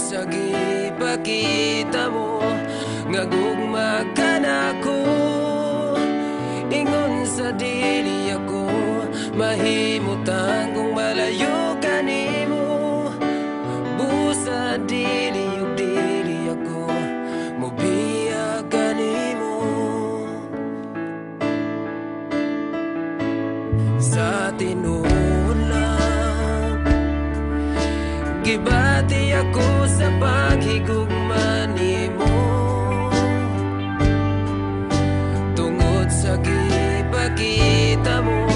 sa gipakita mo nga gugma ka nako, ingon sa dili ako mahimutang kung malayo ka nimo. Busa dili ug dili ako mobiya ka nimo. Sa tinuod lang gibati ako sa paghigugma nimo, tungod sa gipakita mo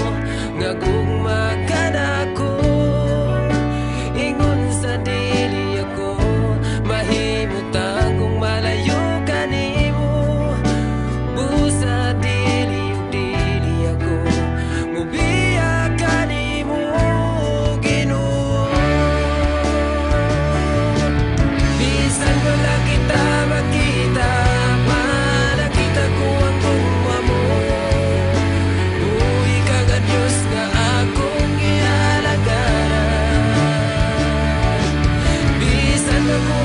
nga gugma ka nako, ingon sa dili ako mahimutang kung malayo ka nimo. Busa dili ug dili ako mobiya ka nimo, Ginoo. Bisan wala kita makita, nakita ko ang gugma mo. Uy ka nga Diyos nga akong ihalagaran. Bisan ako